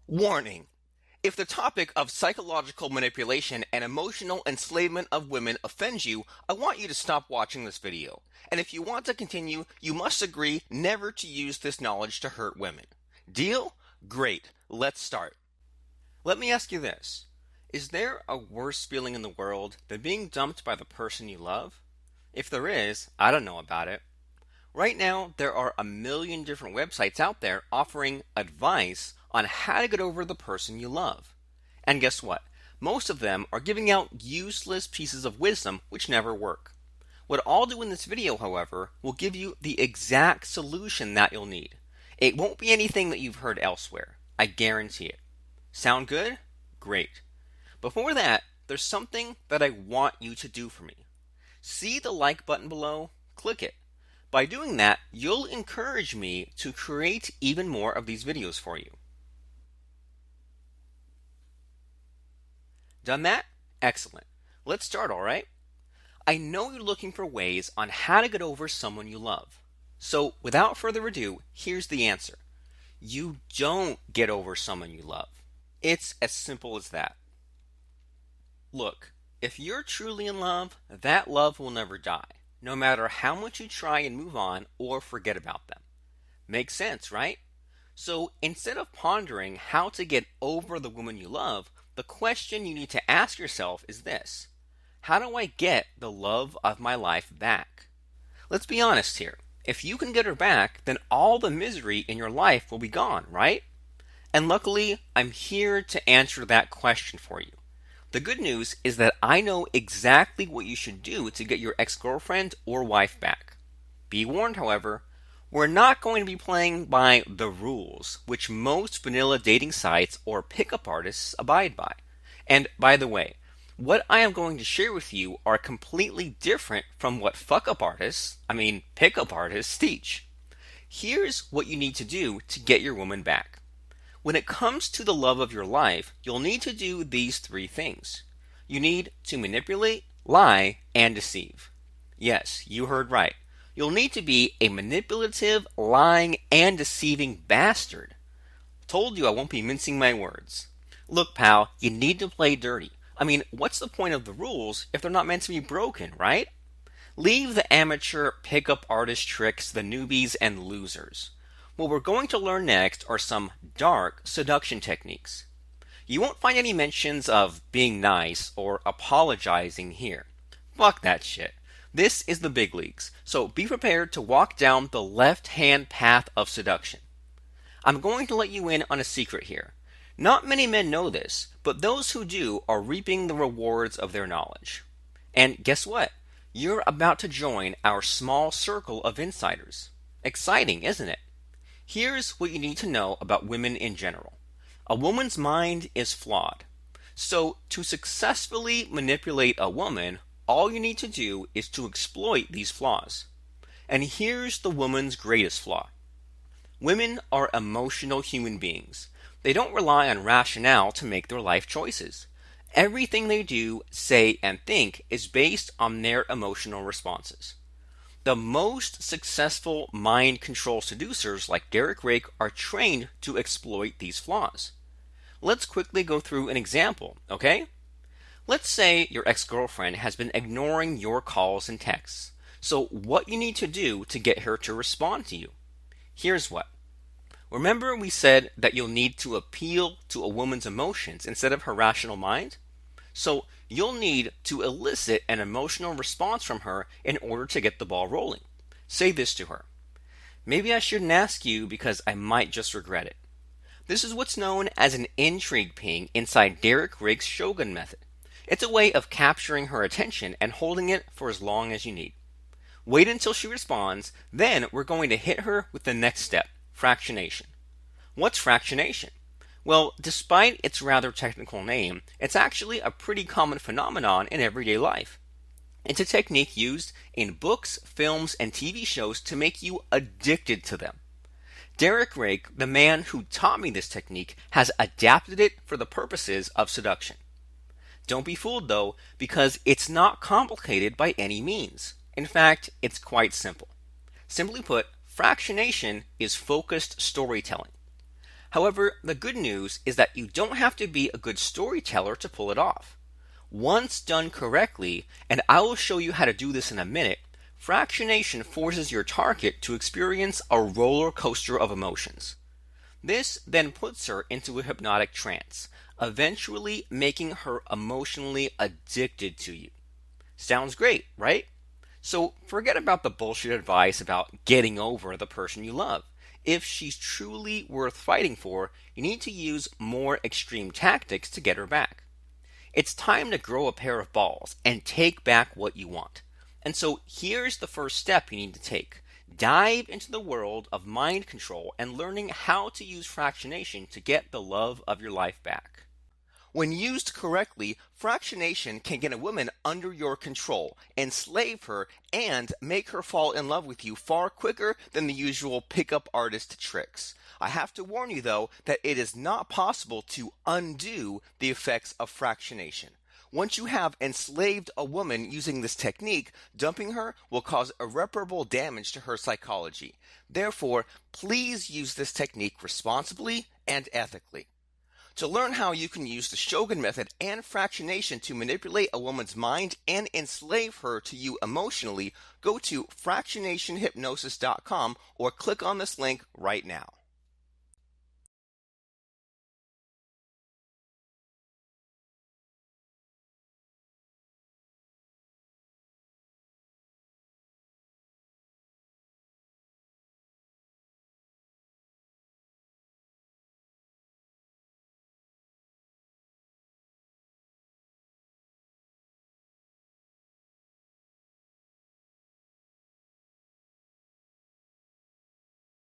Warning. If the topic of psychological manipulation and emotional enslavement of women offends you, I want you to stop watching this video. And if you want to continue, you must agree never to use this knowledge to hurt women. Deal? Great. Let's start. Let me ask you this. Is there a worse feeling in the world than being dumped by the person you love? If there is, I don't know about it. Right now, there are a million different websites out there offering advice on how to get over the person you love. And guess what? Most of them are giving out useless pieces of wisdom which never work. What I'll do in this video, however, will give you the exact solution that you'll need. It won't be anything that you've heard elsewhere. I guarantee it. Sound good? Great. Before that, there's something that I want you to do for me. See the like button below? Click it. By doing that, you'll encourage me to create even more of these videos for you. Done that? Excellent. Let's start, alright? I know you're looking for ways on how to get over someone you love. So, without further ado, here's the answer. You don't get over someone you love. It's as simple as that. Look, if you're truly in love, that love will never die, no matter how much you try and move on or forget about them. Makes sense, right? So instead of pondering how to get over the woman you love, the question you need to ask yourself is this. How do I get the love of my life back? Let's be honest here. If you can get her back, then all the misery in your life will be gone, right? And luckily, I'm here to answer that question for you. The good news is that I know exactly what you should do to get your ex-girlfriend or wife back. Be warned, however, we're not going to be playing by the rules, which most vanilla dating sites or pickup artists abide by. And by the way, what I am going to share with you are completely different from what pickup artists teach. Here's what you need to do to get your woman back. When it comes to the love of your life, you'll need to do these three things. You need to manipulate, lie, and deceive. Yes, you heard right. You'll need to be a manipulative, lying, and deceiving bastard. Told you I won't be mincing my words. Look, pal, you need to play dirty. I mean, what's the point of the rules if they're not meant to be broken, right? Leave the amateur pickup artist tricks, the newbies, and losers. What we're going to learn next are some dark seduction techniques. You won't find any mentions of being nice or apologizing here. Fuck that shit. This is the big leagues, so be prepared to walk down the left-hand path of seduction. I'm going to let you in on a secret here. Not many men know this, but those who do are reaping the rewards of their knowledge. And guess what? You're about to join our small circle of insiders. Exciting, isn't it? Here's what you need to know about women in general. A woman's mind is flawed. So to successfully manipulate a woman, all you need to do is to exploit these flaws. And here's the woman's greatest flaw. Women are emotional human beings. They don't rely on rationale to make their life choices. Everything they do, say, and think is based on their emotional responses. The most successful mind control seducers like Derek Rake are trained to exploit these flaws. Let's quickly go through an example, okay? Let's say your ex-girlfriend has been ignoring your calls and texts. So what you need to do to get her to respond to you? Here's what. Remember we said that you'll need to appeal to a woman's emotions instead of her rational mind? So you'll need to elicit an emotional response from her in order to get the ball rolling. Say this to her. Maybe I shouldn't ask you because I might just regret it. This is what's known as an intrigue ping inside Derek Rake's Shogun method. It's a way of capturing her attention and holding it for as long as you need. Wait until she responds, then we're going to hit her with the next step, fractionation. What's fractionation? Well, despite its rather technical name, it's actually a pretty common phenomenon in everyday life. It's a technique used in books, films, and TV shows to make you addicted to them. Derek Rake, the man who taught me this technique, has adapted it for the purposes of seduction. Don't be fooled though, because it's not complicated by any means. In fact, it's quite simple. Simply put, Fractionation is focused storytelling. However, the good news is that you don't have to be a good storyteller to pull it off. Once done correctly, and I will show you how to do this in a minute, fractionation forces your target to experience a roller coaster of emotions. This then puts her into a hypnotic trance, eventually making her emotionally addicted to you. Sounds great, right? So forget about the bullshit advice about getting over the person you love. If she's truly worth fighting for, you need to use more extreme tactics to get her back. It's time to grow a pair of balls and take back what you want. And so here's the first step you need to take. Dive into the world of mind control and learning how to use fractionation to get the love of your life back. When used correctly, fractionation can get a woman under your control, enslave her, and make her fall in love with you far quicker than the usual pickup artist tricks. I have to warn you though that it is not possible to undo the effects of fractionation. Once you have enslaved a woman using this technique, dumping her will cause irreparable damage to her psychology. Therefore, please use this technique responsibly and ethically. To learn how you can use the Shogun method and fractionation to manipulate a woman's mind and enslave her to you emotionally, go to fractionationhypnosis.com or click on this link right now.